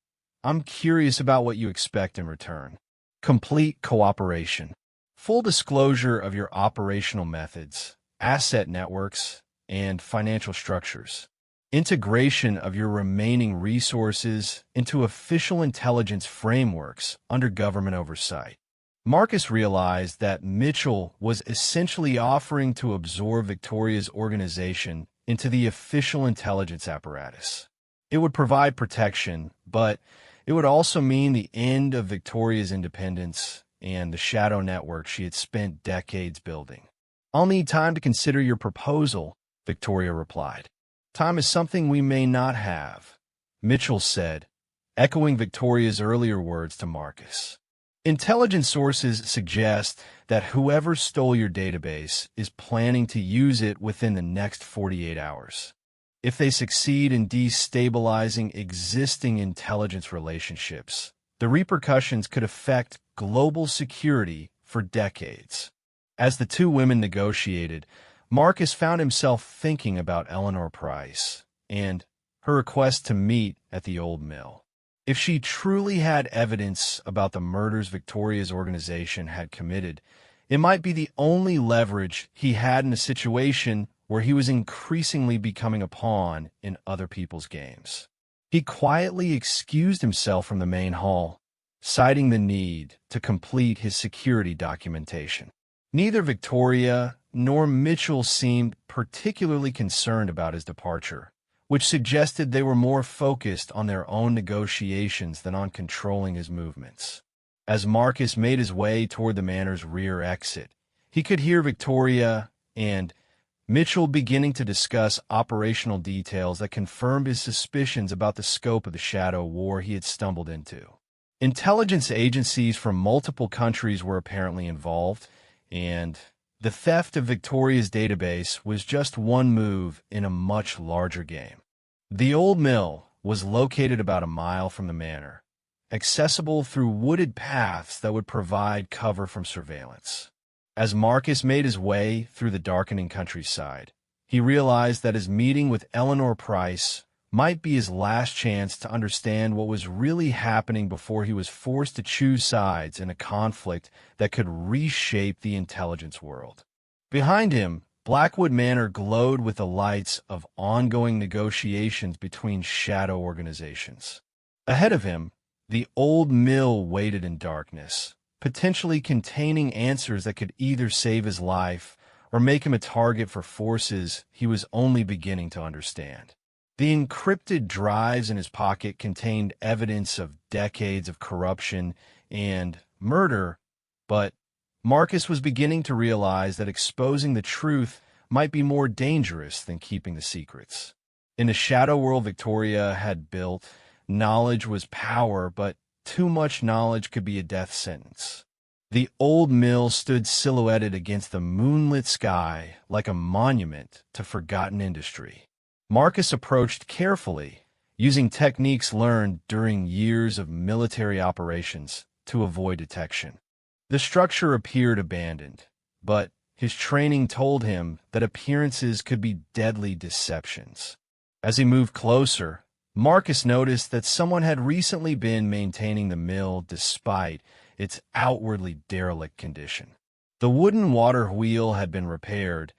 I'm curious about what you expect in return. Complete cooperation. Full disclosure of your operational methods, asset networks, and financial structures. Integration of your remaining resources into official intelligence frameworks under government oversight. Marcus realized that Mitchell was essentially offering to absorb Victoria's organization into the official intelligence apparatus. It would provide protection, but it would also mean the end of Victoria's independence and the shadow network she had spent decades building. I'll need time to consider your proposal, Victoria replied. Time is something we may not have, Mitchell said, echoing Victoria's earlier words to Marcus. Intelligence sources suggest that whoever stole your database is planning to use it within the next 48 hours. If they succeed in destabilizing existing intelligence relationships, the repercussions could affect global security for decades. As the two women negotiated, Marcus found himself thinking about Eleanor Price and her request to meet at the old mill. If she truly had evidence about the murders Victoria's organization had committed, it might be the only leverage he had in a situation where he was increasingly becoming a pawn in other people's games. He quietly excused himself from the main hall, citing the need to complete his security documentation. Neither Victoria nor Mitchell seemed particularly concerned about his departure, which suggested they were more focused on their own negotiations than on controlling his movements. As Marcus made his way toward the manor's rear exit, he could hear Victoria and Mitchell beginning to discuss operational details that confirmed his suspicions about the scope of the shadow war he had stumbled into. Intelligence agencies from multiple countries were apparently involved, and the theft of Victoria's database was just one move in a much larger game. The old mill was located about a mile from the manor, accessible through wooded paths that would provide cover from surveillance. As Marcus made his way through the darkening countryside, he realized that his meeting with Eleanor Price might be his last chance to understand what was really happening before he was forced to choose sides in a conflict that could reshape the intelligence world. Behind him, Blackwood Manor glowed with the lights of ongoing negotiations between shadow organizations. Ahead of him, the old mill waited in darkness, potentially containing answers that could either save his life or make him a target for forces he was only beginning to understand. The encrypted drives in his pocket contained evidence of decades of corruption and murder, but Marcus was beginning to realize that exposing the truth might be more dangerous than keeping the secrets. In the shadow world Victoria had built, knowledge was power, but too much knowledge could be a death sentence. The old mill stood silhouetted against the moonlit sky like a monument to forgotten industry. Marcus approached carefully, using techniques learned during years of military operations to avoid detection. The structure appeared abandoned, but His training told him that appearances could be deadly deceptions. As he moved closer, Marcus noticed that someone had recently been maintaining the mill despite its outwardly derelict condition. The wooden water wheel had been repaired,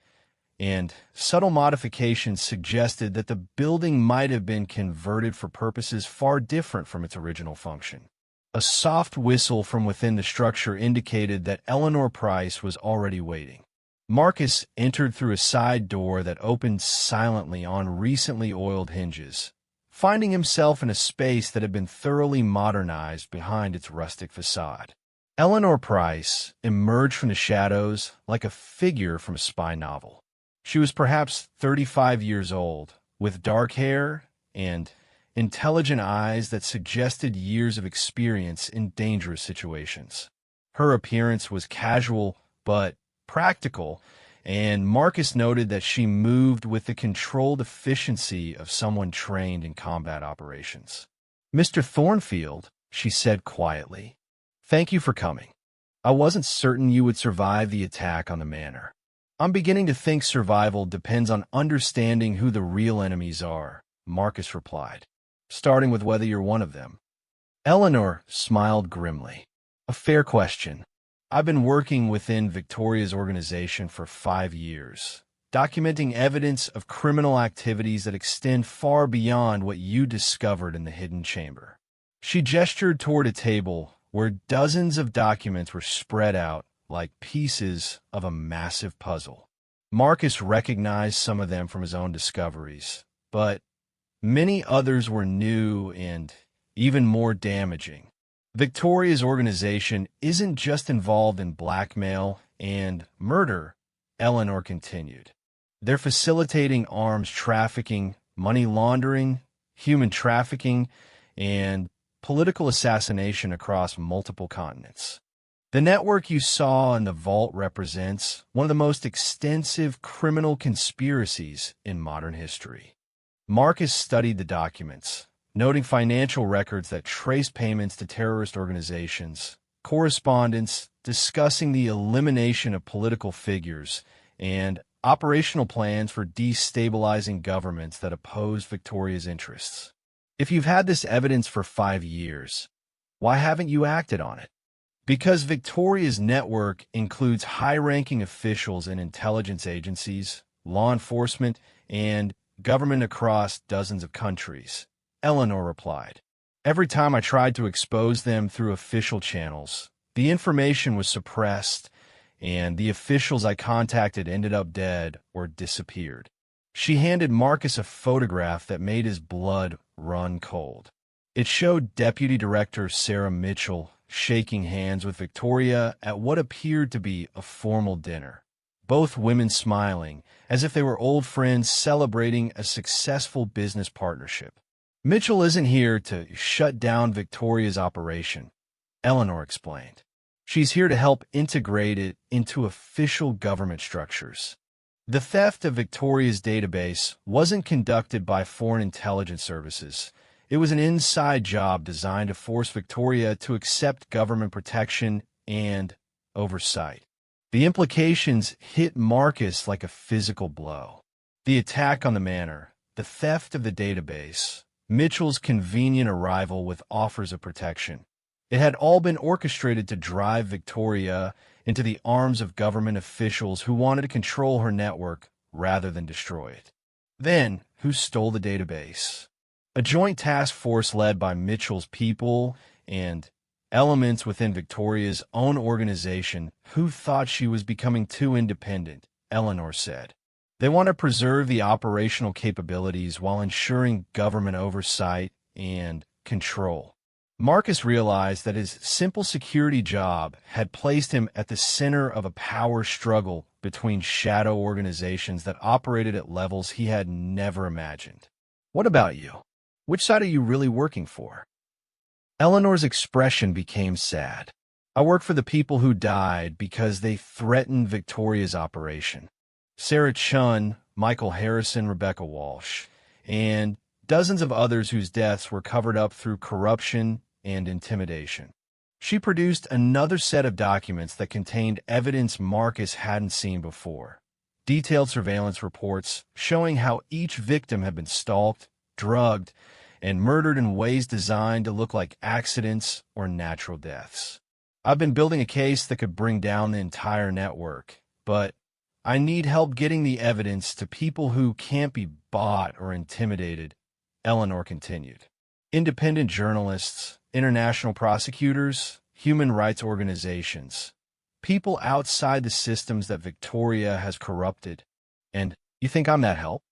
and subtle modifications suggested that the building might have been converted for purposes far different from its original function. A soft whistle from within the structure indicated that Eleanor Price was already waiting. Marcus entered through a side door that opened silently on recently oiled hinges, finding himself in a space that had been thoroughly modernized behind its rustic facade. Eleanor Price emerged from the shadows like a figure from a spy novel. She was perhaps 35 years old, with dark hair and intelligent eyes that suggested years of experience in dangerous situations. Her appearance was casual but practical, and Marcus noted that she moved with the controlled efficiency of someone trained in combat operations. "Mr. Thornfield," she said quietly, "thank you for coming. I wasn't certain you would survive the attack on the manor. I'm beginning to think survival depends on understanding who the real enemies are," Marcus replied, "starting with whether you're one of them." Eleanor smiled grimly. "A fair question. I've been working within Victoria's organization for 5 years, documenting evidence of criminal activities that extend far beyond what you discovered in the hidden chamber." She gestured toward a table where dozens of documents were spread out like pieces of a massive puzzle. Marcus recognized some of them from his own discoveries, but many others were new and even more damaging. Victoria's organization isn't just involved in blackmail and murder, Eleanor continued. They're facilitating arms trafficking, money laundering, human trafficking, and political assassination across multiple continents. The network you saw in the vault represents one of the most extensive criminal conspiracies in modern history. Marcus studied the documents, noting financial records that trace payments to terrorist organizations, correspondence discussing the elimination of political figures, and operational plans for destabilizing governments that oppose Victoria's interests. If you've had this evidence for 5 years, why haven't you acted on it? Because Victoria's network includes high-ranking officials in intelligence agencies, law enforcement, and government across dozens of countries, Eleanor replied. Every time I tried to expose them through official channels, the information was suppressed, and the officials I contacted ended up dead or disappeared. She handed Marcus a photograph that made his blood run cold. It showed Deputy Director Sarah Mitchell shaking hands with Victoria at what appeared to be a formal dinner, both women smiling, as if they were old friends celebrating a successful business partnership. "Mitchell isn't here to shut down Victoria's operation," Eleanor explained. "She's here to help integrate it into official government structures." The theft of Victoria's database wasn't conducted by foreign intelligence services. It was an inside job designed to force Victoria to accept government protection and oversight. The implications hit Marcus like a physical blow. The attack on the manor, the theft of the database, Mitchell's convenient arrival with offers of protection. It had all been orchestrated to drive Victoria into the arms of government officials who wanted to control her network rather than destroy it. Then, who stole the database? A joint task force led by Mitchell's people and elements within Victoria's own organization who thought she was becoming too independent, Eleanor said. They want to preserve the operational capabilities while ensuring government oversight and control. Marcus realized that his simple security job had placed him at the center of a power struggle between shadow organizations that operated at levels he had never imagined. "What about you? Which side are you really working for?" Eleanor's expression became sad. "I work for the people who died because they threatened Victoria's operation. Sarah Chun, Michael Harrison, Rebecca Walsh, and dozens of others whose deaths were covered up through corruption and intimidation. She produced another set of documents that contained evidence Marcus hadn't seen before. Detailed surveillance reports showing how each victim had been stalked, drugged, and murdered in ways designed to look like accidents or natural deaths. I've been building a case that could bring down the entire network, but I need help getting the evidence to people who can't be bought or intimidated, Eleanor continued. Independent journalists, international prosecutors, human rights organizations, people outside the systems that Victoria has corrupted. And you think I'm that help?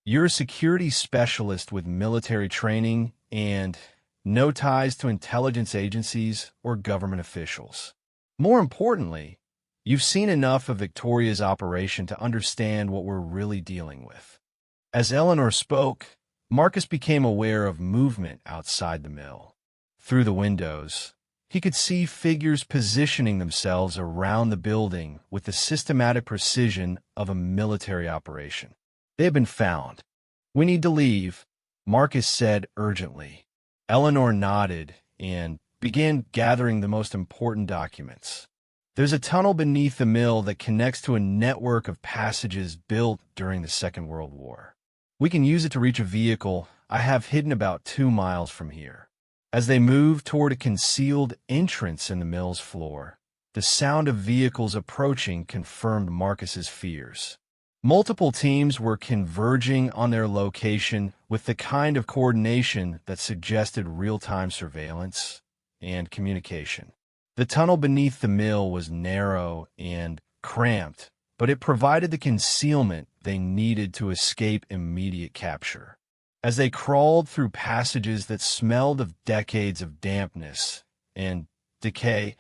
You're a security specialist with military training and no ties to intelligence agencies or government officials. More importantly, you've seen enough of Victoria's operation to understand what we're really dealing with. As Eleanor spoke, Marcus became aware of movement outside the mill. Through the windows, he could see figures positioning themselves around the building with the systematic precision of a military operation. They had been found. "We need to leave," Marcus said urgently. Eleanor nodded and began gathering the most important documents. "There's a tunnel beneath the mill that connects to a network of passages built during the Second World War. We can use it to reach a vehicle I have hidden about 2 miles from here." As they moved toward a concealed entrance in the mill's floor, the sound of vehicles approaching confirmed Marcus's fears. Multiple teams were converging on their location with the kind of coordination that suggested real-time surveillance and communication. The tunnel beneath the mill was narrow and cramped, but it provided the concealment they needed to escape immediate capture. As they crawled through passages that smelled of decades of dampness and decay,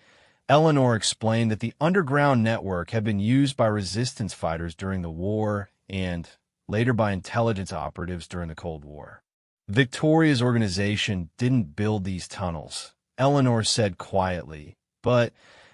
Eleanor explained that the underground network had been used by resistance fighters during the war and later by intelligence operatives during the Cold War. Victoria's organization didn't build these tunnels, Eleanor said quietly, but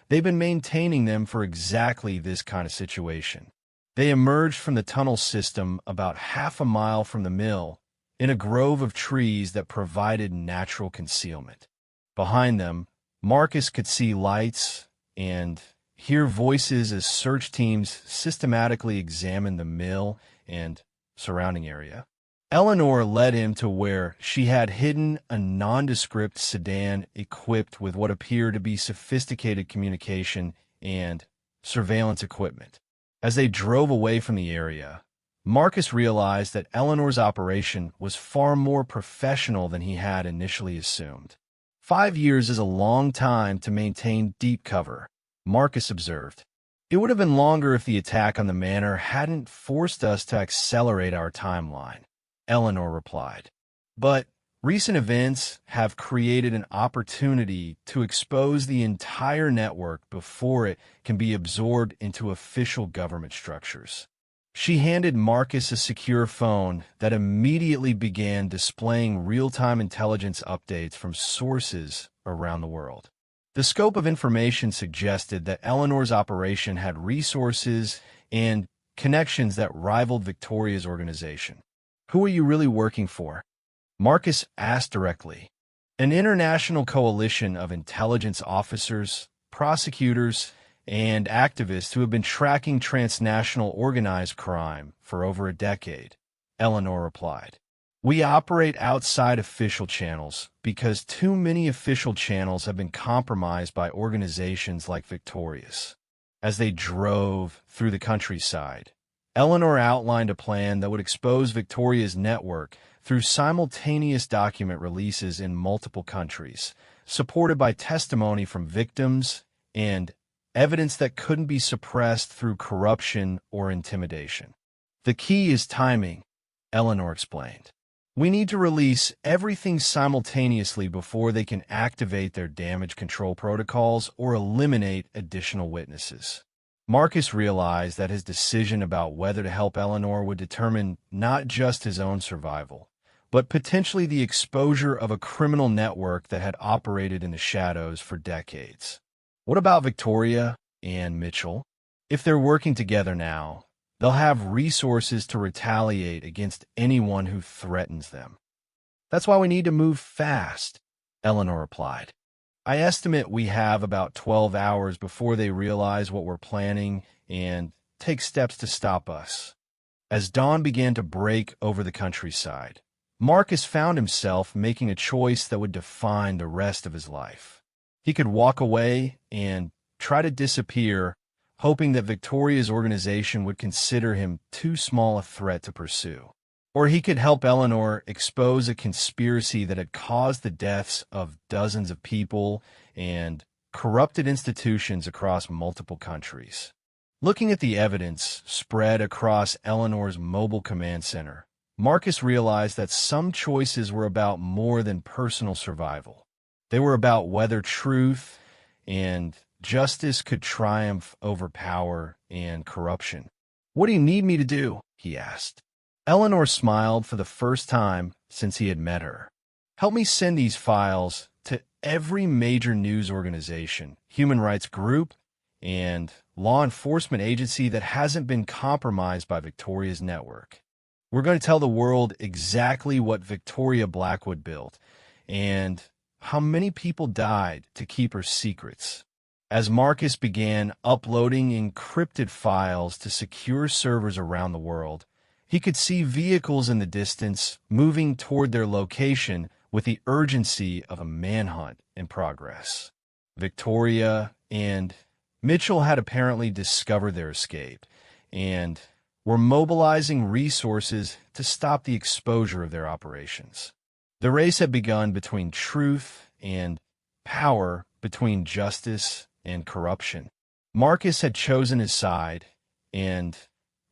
they've been maintaining them for exactly this kind of situation. They emerged from the tunnel system about half a mile from the mill in a grove of trees that provided natural concealment. Behind them, Marcus could see lights and hear voices as search teams systematically examined the mill and surrounding area. Eleanor led him to where she had hidden a nondescript sedan equipped with what appeared to be sophisticated communication and surveillance equipment. As they drove away from the area, Marcus realized that Eleanor's operation was far more professional than he had initially assumed. 5 years is a long time to maintain deep cover, Marcus observed. It would have been longer if the attack on the manor hadn't forced us to accelerate our timeline, Eleanor replied. But recent events have created an opportunity to expose the entire network before it can be absorbed into official government structures. She handed Marcus a secure phone that immediately began displaying real-time intelligence updates from sources around the world. The scope of information suggested that Eleanor's operation had resources and connections that rivaled Victoria's organization. "Who are you really working for?" Marcus asked directly. "An international coalition of intelligence officers, prosecutors, and activists who have been tracking transnational organized crime for over a decade," Eleanor replied. "We operate outside official channels because too many official channels have been compromised by organizations like Victoria's." As they drove through the countryside, Eleanor outlined a plan that would expose Victoria's network through simultaneous document releases in multiple countries, supported by testimony from victims and evidence that couldn't be suppressed through corruption or intimidation. "The key is timing," Eleanor explained. "We need to release everything simultaneously before they can activate their damage control protocols or eliminate additional witnesses." Marcus realized that his decision about whether to help Eleanor would determine not just his own survival, but potentially the exposure of a criminal network that had operated in the shadows for decades. What about Victoria and Mitchell? If they're working together now, they'll have resources to retaliate against anyone who threatens them. "That's why we need to move fast," Eleanor replied. I estimate we have about 12 hours before they realize what we're planning and take steps to stop us. As dawn began to break over the countryside, Marcus found himself making a choice that would define the rest of his life. He could walk away and try to disappear, hoping that Victoria's organization would consider him too small a threat to pursue. Or he could help Eleanor expose a conspiracy that had caused the deaths of dozens of people and corrupted institutions across multiple countries. Looking at the evidence spread across Eleanor's mobile command center, Marcus realized that some choices were about more than personal survival. They were about whether truth and justice could triumph over power and corruption. "What do you need me to do?" he asked. Eleanor smiled for the first time since he had met her. "Help me send these files to every major news organization, human rights group, and law enforcement agency that hasn't been compromised by Victoria's network. We're going to tell the world exactly what Victoria Blackwood built and how many people died to keep her secrets." As Marcus began uploading encrypted files to secure servers around the world, he could see vehicles in the distance moving toward their location with the urgency of a manhunt in progress. Victoria and Mitchell had apparently discovered their escape and were mobilizing resources to stop the exposure of their operations. The race had begun between truth and power, between justice and corruption. Marcus had chosen his side, and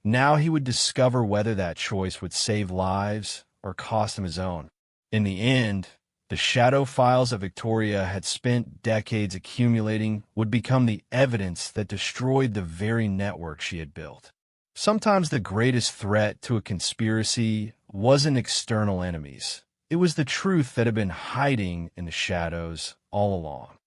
now he would discover whether that choice would save lives or cost him his own. In the end, the shadow files that Victoria had spent decades accumulating would become the evidence that destroyed the very network she had built. Sometimes the greatest threat to a conspiracy wasn't external enemies. It was the truth that had been hiding in the shadows all along.